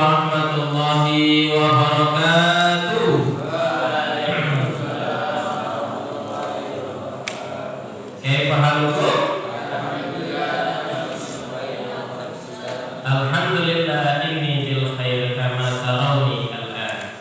warahmatullahi wabarakatuh. Kaifa halukum? Alhamdulillah inni bil khair kama tarawni al-an.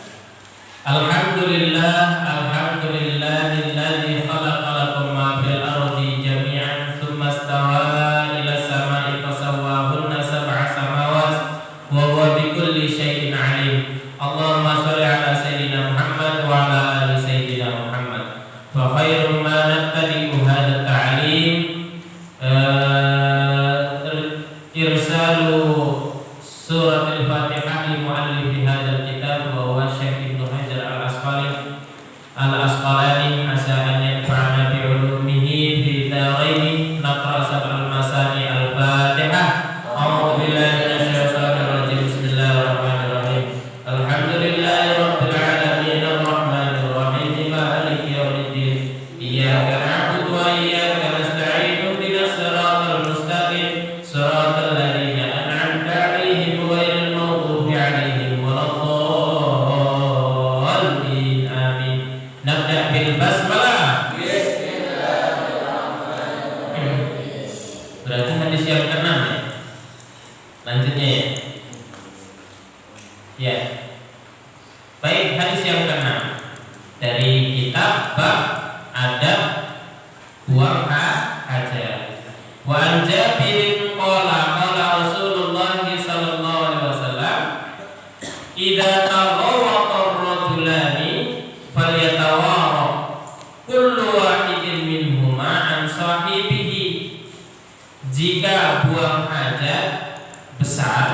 Alhamdulillahilladzi khalaqa lakum ma fil ardi jami'an tsumma istawa ila samai fasawwahunna sab'a samawat wa huwa bikulli syai'in 'alim. Allahumma shalli ala sayyidina Muhammad wa ala ali sayyidina Muhammad. Fa khairu ma nabtadi'u hadha ta'lim irsalu surat al-Fatihah li muallif hadha al-kitab wa huwa Syekh Ibnu Hajar al-Asqalani asa an yanfa'ana bi 'ulumihi fi darain. Naqra sab'al masani al-Fatihah. A'udzu billahi minasyaitonir rajim. Bismillahirrahmanirrahim. Alhamdulillahi rabbil alamin arrahmanir rahim maliki yaumiddin. Iyyaka na'budu wa iyyaka nasta'in ihdinas siratal mustaqim siratal ladzina an'amta 'alaihim ghairil maghdubi 'alaihim waladdallin. Amin. Nabda bil basmalah. Berarti hadis yang ke-6 ya. Lanjutnya ya. Ya. Baik, hadis yang ke-6 dari kitab bab adab buang hajat. Wa an Jabirin qala qala Rasulullah sallallahu alaihi wasallam idza taghawaqa ar-rajulani falyatawara kullu wahidin minhuma an sahibihi. Jika buang hajat besar,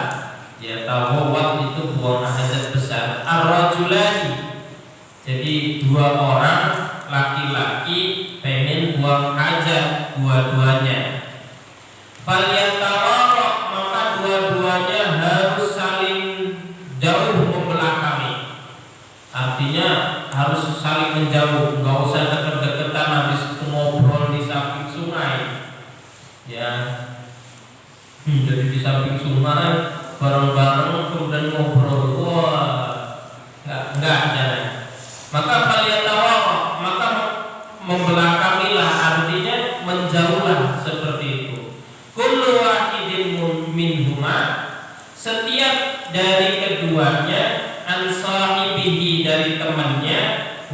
ya taghawaq itu buang hajat besar, ar-rajulani, jadi dua orang laki-laki pengen buang hajat dua-duanya. Falyatawara, maka dua-duanya harus saling jauh membelakangi. Artinya harus saling menjauh, nggak usah deket-deketan habis ngobrol di samping sungai. Ya, jadi di samping sungai bareng-bareng kemudian ngobrol, wah, nggak jangan. Maka falyatawara, maka membelakangilah, artinya menjauhlah seperti itu. Kullu wahidin minhuma, setiap dari keduanya, an sahibihi, dari temannya,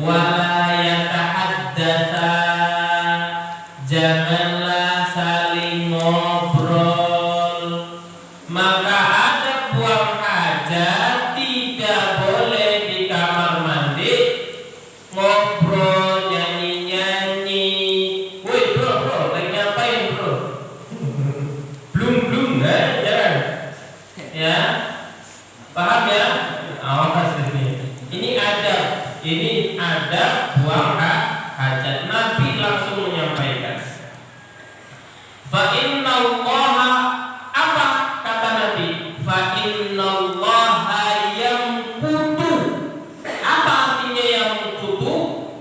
wala yatahaddatsa, janganlah saling ngobrol. Maka ada buang hajat tidak boleh di kamar mandi ngobrol, nyanyi-nyanyi. Woi bro, lagi ngapain bro? Belum jangan. Ya, paham ya? Awas ini ada buang hajat. Nabi langsung menyampaikan. Fa innallaha, apa kata Nabi? Fa innallaha yamqutu. Apa artinya yamqutu?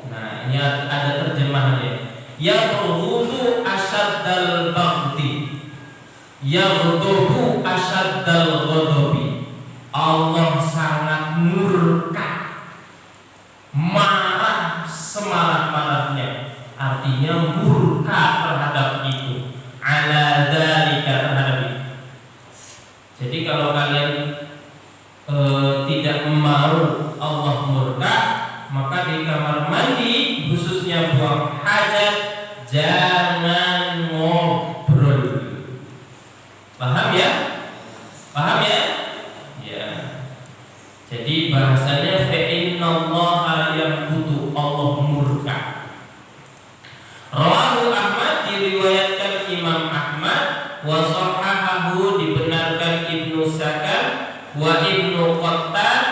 Nah, ini ada terjemahannya. Yaghdubu asyaddal baghdi. Yaghdubu asyaddal ghadabi. Allah sangat murka, marah semarak-maraknya. Artinya murka terhadap itu. Ala dzalika, terhadap itu. Jadi kalau kalian tidak mau Allah murka, maka di kamar mandi khususnya buang hajat jangan ngobrol. Paham ya? Paham ya? Ya. Jadi bahasanya fa innallaha yamqutu, Allah murka. Rawahu Ahmad, diriwayatkan Imam Ahmad, wa sahahahu, dibenarkan Ibnu Sakan, wa Ibnu Qattan,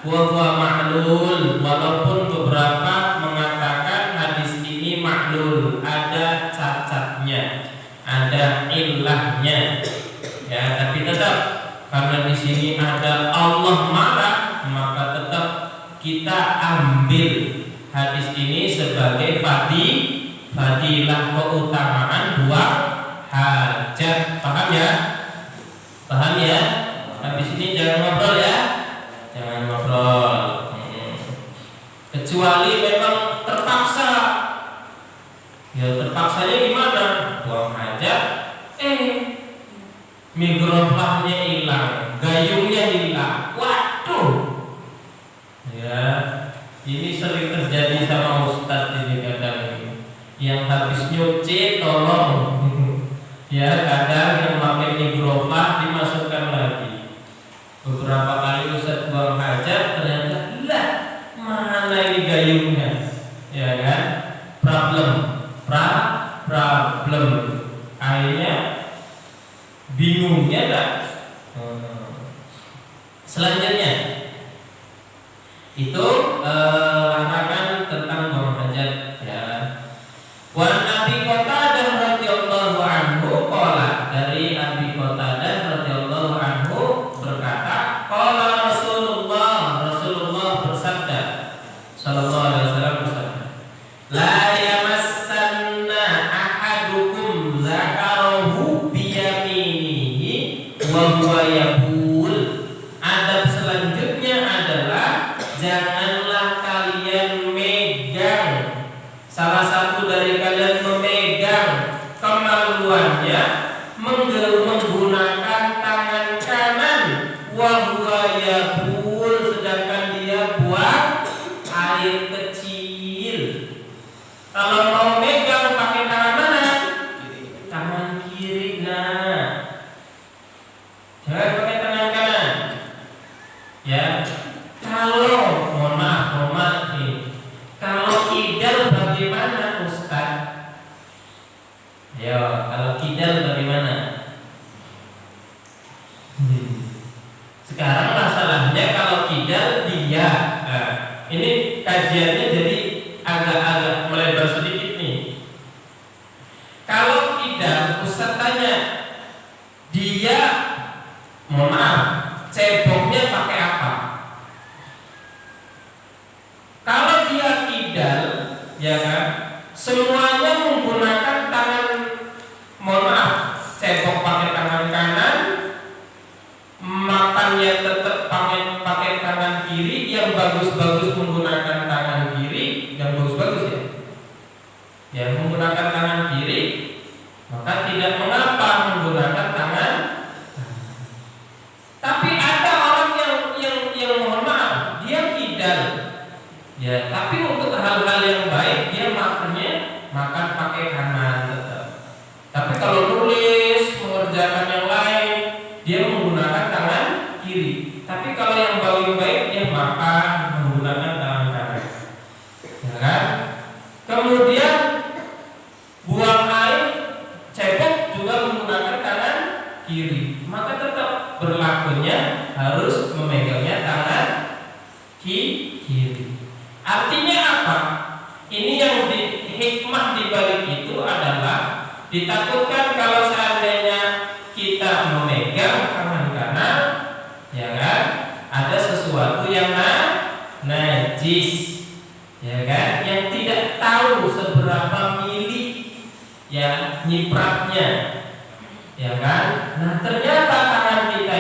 wa huwa ma'lul, walaupun beberapa mengatakan hadis ini ma'lul, ada cacatnya, ada ilahnya. Ya, tapi tetap karena di sini ada Allah marah, maka tetap kita ambil hadis ini sebagai fadilah, keutamaan buang hajat. Paham ya? Paham ya? Habis ini jangan ngobrol ya. kecuali memang terpaksa. Ya terpaksanya gimana? Buang hajat, mikroflahnya hilang, gayungnya hilang. Waduh, ya ini sering terjadi sama ustadz ini kadang ini. Yang habis nyuci tolong, ya kadang yang pakai mikroflah dimasukkan lagi. Beberapa kali ustadz buang hajat ternyata lah mana ini gayungnya, ya kan? Problem. Akhirnya bingungnya kan. Selanjutnya itu larangan tentang buang hajat ya. Wa Abi Qatadah radhiyallahu anhu qala, dari Abi Qatadah radhiyallahu anhu berkata, qala Rasulullah bersabda sallallahu alaihi wasallam bersabda, la yamassanna ahadukum zakarahu biyaminihi wa huwa yaqul. Adab selanjutnya adalah janganlah kalian megang, salah satu dari kalian memegang kemaluannya menggunakan tangan kanan, wa huwa yaqul, sedangkan dia buang air kecil. Kalau mau megang pakai tangan mana? Tangan kiri. Nah, jangan pakai tangan kanan. Ya, kalau mohon maaf nih. Kalau kidal bagaimana Ustaz? Ya, kalau kidal bagaimana? Sekarang masalahnya kalau kidal dia, ini kajiannya jadi agak melebar sedikit nih. Kalau kidal, Ustaz tanya, dia, mohon maaf, ceboknya pakai apa? Kalau dia kidal, ya kan, semuanya menggunakan tangan, mohon maaf, cebok pakai tangan kanan, makannya tetap pakai tangan kiri, yang bagus-bagus menggunakan tangan kiri, yang bagus-bagus ya, menggunakan tangan kiri, maka tidak mengapa menggunakan tangan. Tapi ada orang yang mohon maaf, dia kidal, ya, tapi untuk hal-hal yang baik dia makan pakai kanan tetap. Tapi kalau nulis, mengerjakan yang lain, dia menggunakan tangan kiri. Tapi kalau yang baik dia makan menggunakan tangan kanan, ya kan? Kemudian buang air, cebok juga menggunakan tangan kiri, maka tetap berlakunya harus memegangnya tangan kiri. Artinya apa? Ini yang hikmah di balik itu adalah ditakutkan kalau seandainya kita memegang tangan kanan, ya kan, ada sesuatu yang najis, ya kan, yang tidak tahu seberapa mili ya nyipratnya, ya kan. Nah ternyata tangan kita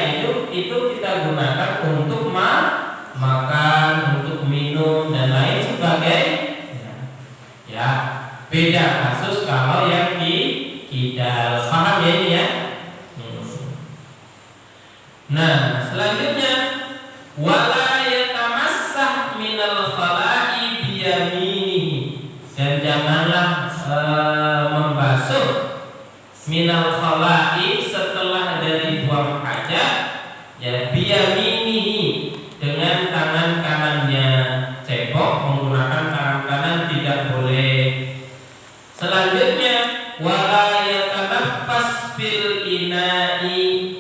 itu kita gunakan untuk makan, untuk minum dan lain sebagainya. Ya, beda kasus kalau yang kidal. Paham ya ini ya? Nah, selanjutnya wala yatamassah minal khala'i biyaminihi, dan janganlah membasuh minal khala'i setelah dari buang hajat, ya, biyaminihi, dengan tangan kanannya. Cebok menggunakan tangan kanan tidak boleh. Selanjutnya wala yatanaffas fil ina'i,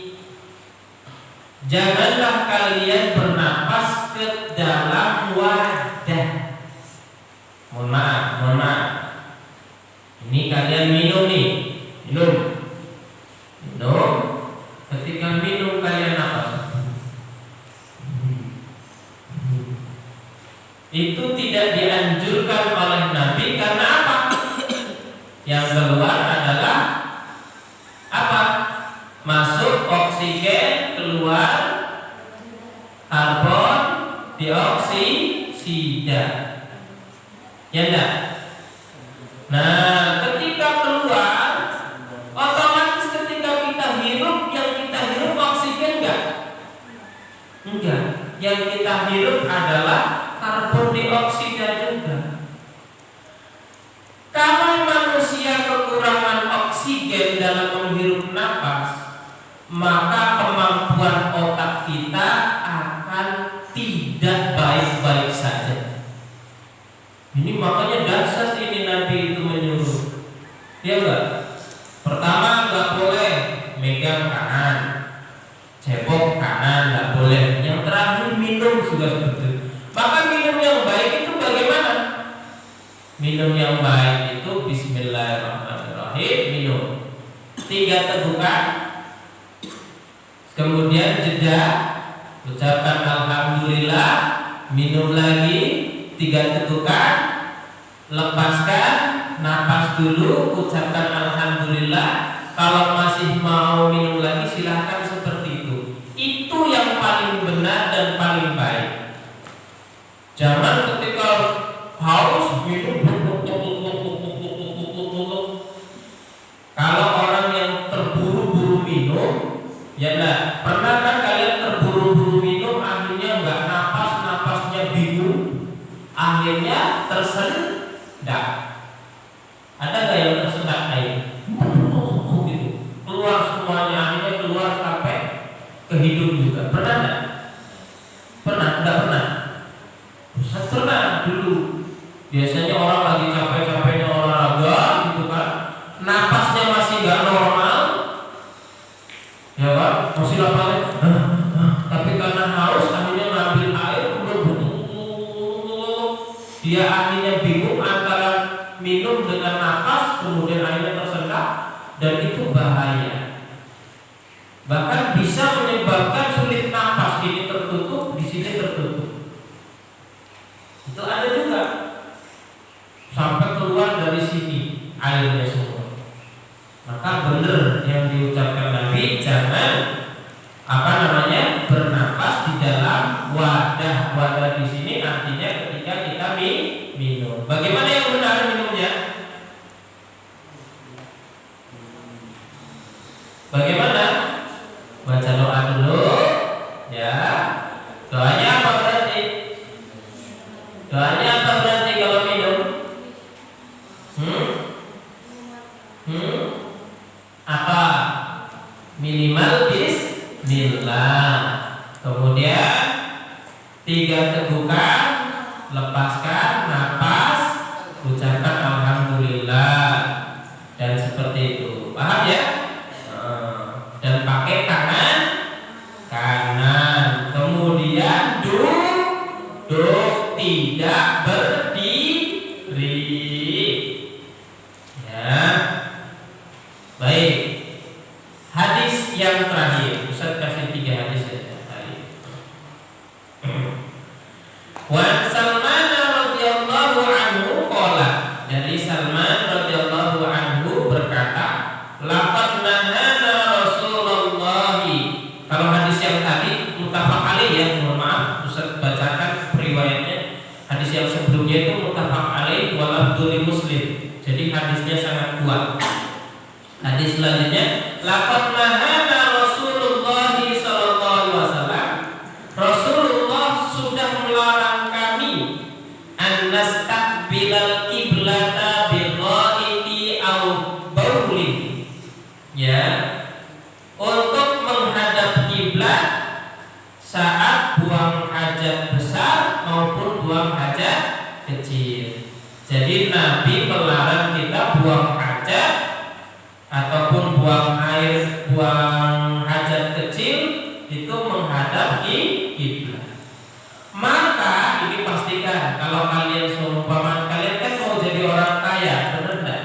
janganlah kalian bernapas ke dalam wadah. Mohon maaf. Ini kalian minum nih, minum. Ketika minum kalian apa? Itu tidak dianjurkan oleh Nabi, karena apa? Yang keluar adalah apa? Masuk oksigen, keluar karbon dioksida. Ya enggak? Nah, ketika keluar, otomatis ketika kita hirup, yang kita hirup oksigen enggak? Enggak. Yang kita hirup adalah karbon dioksida juga. Kalau manusia kekurangan oksigen dalam menghirup nafas, maka kemampuan otak kita akan tidak baik-baik saja. Ini makanya dasar ini Nabi itu menyuruh. Ya enggak? Pertama, enggak boleh megang kanan, cebok kanan, enggak boleh. Yang terakhir minum juga seperti itu. Maka minum yang baik itu bagaimana? Minum yang baik itu bismillahirrahmanirrahim, minum 3 tegukan, kemudian jeda, ucapkan alhamdulillah, minum lagi 3 tegukan, lepaskan, napas dulu, ucapkan alhamdulillah. Kalau masih mau minum lagi silahkan seperti itu. Itu yang paling benar dan paling baik. Jangan ketika haus minum. Kalau orang yang terburu-buru minum, ya enggak, pernah kan kalian terburu-buru minum, akhirnya enggak napasnya bingung, akhirnya tersendak. Ada enggak yang tersendak air? Gitu. Keluar semuanya, akhirnya keluar sampai ke hidung juga. Pernah enggak? Pernah? Enggak pernah? Pernah dulu. Biasanya orang lagi capek-capeknya olahraga gitu kan, napasnya masih enggak normal, ya kan, masih lapar, tapi karena haus akhirnya ngambil air, dia akhirnya bingung antara minum dengan napas, kemudian akhirnya tersendak, dan itu bahaya. Bahkan bisa menyebabkan sulit napas, ini tertutup, di sini tertutup. Itu ada juga. Sampai keluar dari sini airnya semua. Maka benar yang diucapkan Nabi, jangan bernapas di dalam wadah di sini artinya ketika kita minum. Bagaimana yang benar minumnya? Bagaimana? Baca doa dulu, ya. Doanya apa berarti? Doanya apa berarti kalau minum? Apa? Minimal bismillah. Kemudian 3 tegukan, lepaskan napas, ucapkan alhamdulillah, dan seperti itu. Paham ya? Dan pakai tangan kanan. Kemudian duduk, tidak berdiri. Ya. Baik. Hadis yang terakhir, Ustaz kasih 3 hadis saja tadi. Wan Salman radhiyallahu anhu qala, dari Salman radhiyallahu anhu berkata, laqad nahana Rasulullah. Kalau hadis yang tadi muttafaq alaih ya, mohon maaf Ustaz bacakan riwayatnya. Hadis yang sebelumnya itu muttafaq alaih wa lafdhu Muslim. Jadi hadisnya sangat kuat. Hadis selanjutnya, laqad nahana Rasulullah sallallahu alaihi wasallam. Rasulullah sudah melarang kami an nastaqbilal qiblata bi-ghaiti aw baulin. Ya, untuk menghadap kiblat saat buang hajat besar maupun buang hajat kecil. Jadi Nabi melarang kita buang hajat ataupun buang air, buang hajat kecil itu menghadap kiblat. Maka ini pastikan kalau kalian seumpama kalian kan mau jadi orang kaya, benar enggak?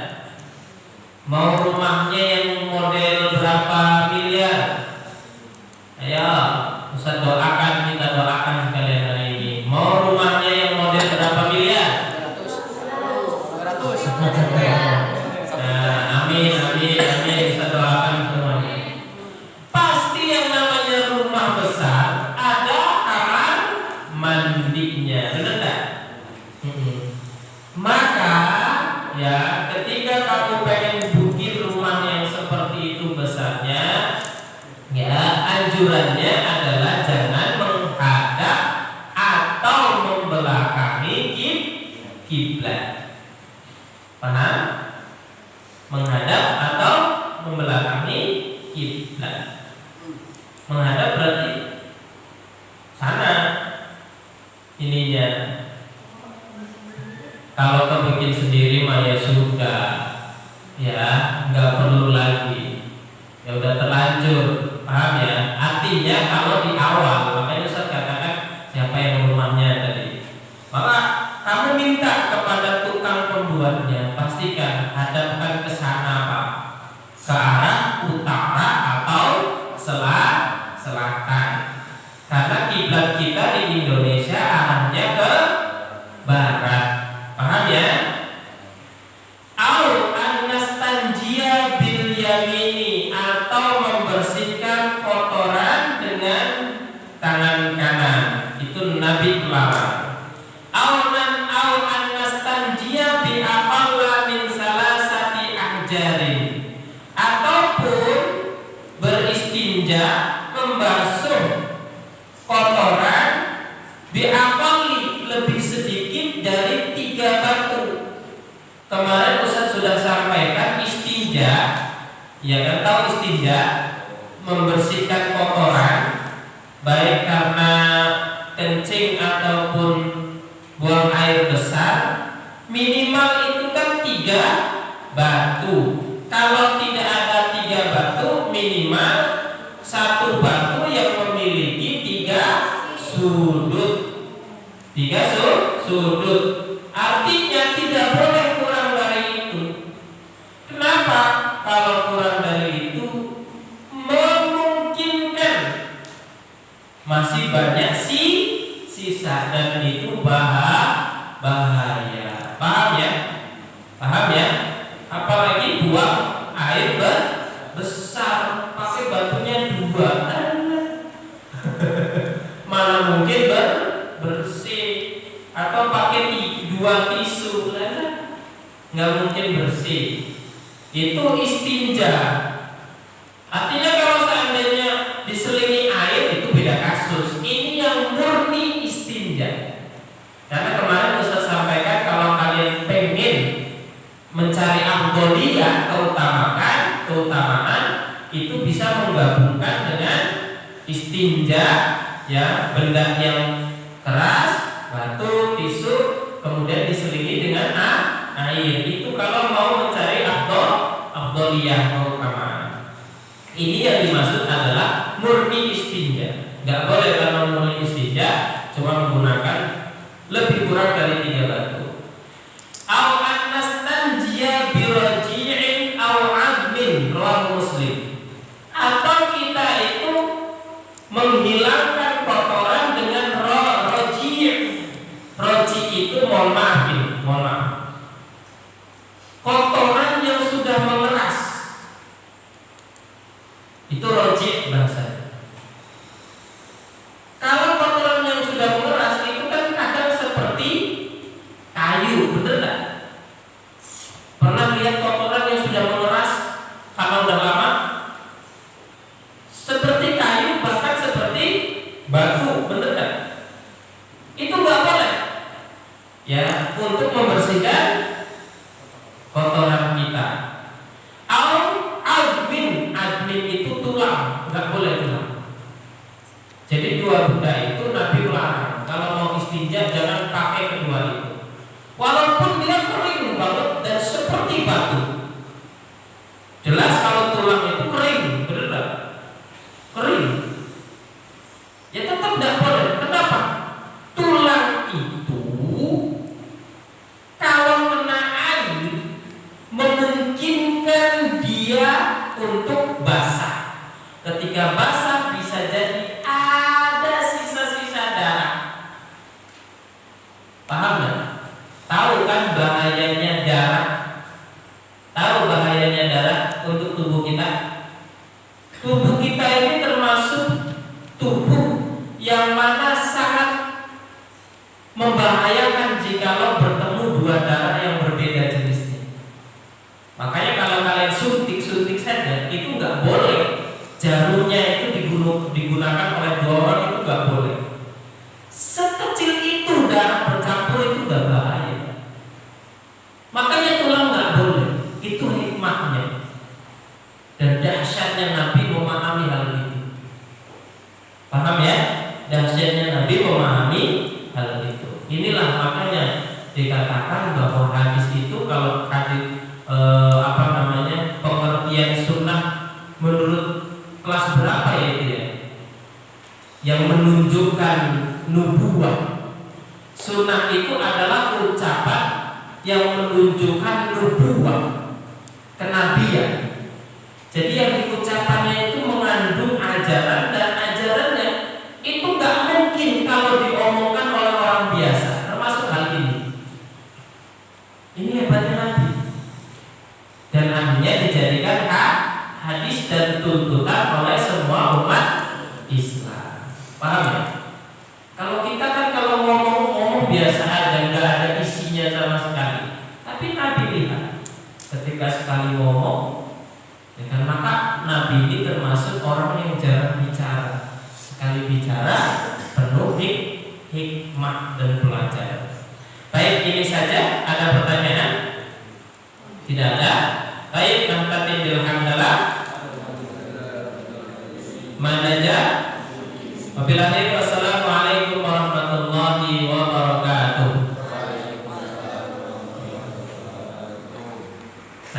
Mau rumahnya yang model berapa miliar? Ayo, Ustaz doakan, kita doakan sekalian hari ini. Mau rumahnya yang model berapa miliar? 200. Nah, amin, kita doakan semuanya. Pasti yang namanya rumah besar ada kamar mandinya, benar enggak? ya ketika kamu pengen bikin rumah yang seperti itu besarnya, ya anjurannya adalah jangan menghadap atau membelakangi kiblat. Paham? Menghadap atau membelakangi kiblat. Menghadap berarti sana ininya. Kalau kau bikin sendiri mah ya sudah, ya nggak perlu lagi, ya udah terlanjur, paham ya? Artinya kalau di awal, makanya saya katakan siapa yang rumahnya tadi, maka kamu minta kepada tukang pembuatnya, pastikan hadapkan ke sana Pak, ke arah utara atau selatan, karena kiblat kita di Indonesia arahnya ke barat. Paham ya? Au anastanjia bil yamini, atau membersihkan kotoran dengan tangan kanan. Itu Nabi melarang. Au anastanjia bi aqalla min salasati ahjarin, ataupun beristinja membasuh kotoran bi aqalli, lebih sedikit dari 3 batu. Kemarin Ustaz sudah sampaikan istinja, ya kan, tahu istinja? Membersihkan kotoran baik karena kencing ataupun buang air besar, minimal itu kan 3 batu. Kalau tidak ada 3 batu, minimal 1 batu yang memiliki 3 sudut. 3 sudut. Artinya tidak boleh kurang dari itu. Kenapa? Kalau kurang dari itu memungkinkan masih banyak sisa, dan itu bahaya. Paham ya? Paham ya? Apalagi buang air besar pakai batunya 2, mana mungkin bersih, atau pakai 2 tisu, nggak mungkin bersih. Itu istinja. Artinya kalau seandainya diselingi air itu beda kasus. Ini yang murni istinja. Karena kemarin Ustaz sampaikan kalau kalian pengen mencari afdholiyah, keutamaan itu bisa menggabungkan dengan istinja, ya, benda yang keras, batu, tisu, kemudian diselingi dengan air. Itu kalau mau mencari afdholiyah, keutamaan. Ini yang dimaksud adalah murni istinja. Nggak boleh kalau murni istinja cuma menggunakan lebih kurang dari 3 batu. Au anastanjia biraji'in au 'azmin, rawahu Muslim. Atau kita itu menghilangkan kotoran dengan roji'. Roji itu mohon maaf. Kotoran yang sudah mengeras. Itu roji' bahasanya. Kalau kotoran yang sudah mengeras itu kan kadang seperti kayu, bener nggak? Pernah lihat kotoran yang sudah mengeras karena udah lama? Seperti kayu, bahkan seperti batu, bener nggak? Itu nggak boleh, ya, untuk membersihkan kotoran kita. Azmin itu tulang, nggak boleh tulang. Jadi 2 benda itu Nabi melarang. Kalau mau istinja jangan pakai kedua itu. Walaupun dia kering banget dan seperti batu. Jelas kalau tulang itu kering, benar nggak? Kering. Ya tetap nggak boleh. Kenapa? Tulang itu kalau kena air memungkinkan dia untuk basah. Ketika basah bisa jadi ada sisa-sisa darah. Paham nggak? Tahu kan bahayanya darah? Tahu bahayanya darah untuk tubuh kita? Tubuh kita ini termasuk tubuh yang mana sangat membahayakan jikalau bertemu 2 darah yang berbeda jenisnya. biasanya Nabi memahami hal itu. Inilah makanya dikatakan bahwa hadis itu kalau hadis pengertian sunnah menurut kelas berapa ya itu ya? Yang menunjukkan nubuwah. Sunnah itu adalah ucapan yang menunjukkan nubuwah, kenabian. Jadi yang diucapannya itu mengandung ajaran, dan ajarannya itu nggak mungkin kalau diomongkan oleh orang biasa, termasuk hal ini. Ini hebatnya Nabi. Dan akhirnya dijadikan hadis dan tuntutan oleh semua umat Islam. Paham ya? Kalau kita kan kalau ngomong biasa aja, nggak ada isinya sama sekali. Tapi Nabi lihat ketika sekali ngomong, ya kan, maka Nabi ini termasuk orang yang jarang bicara. Sekali bicara penuh hikmah dan pelajaran. Baik, ini saja. Ada pertanyaan? Tidak ada. Baik, nangkatin bilhamdallah. Manaja. Wabillahi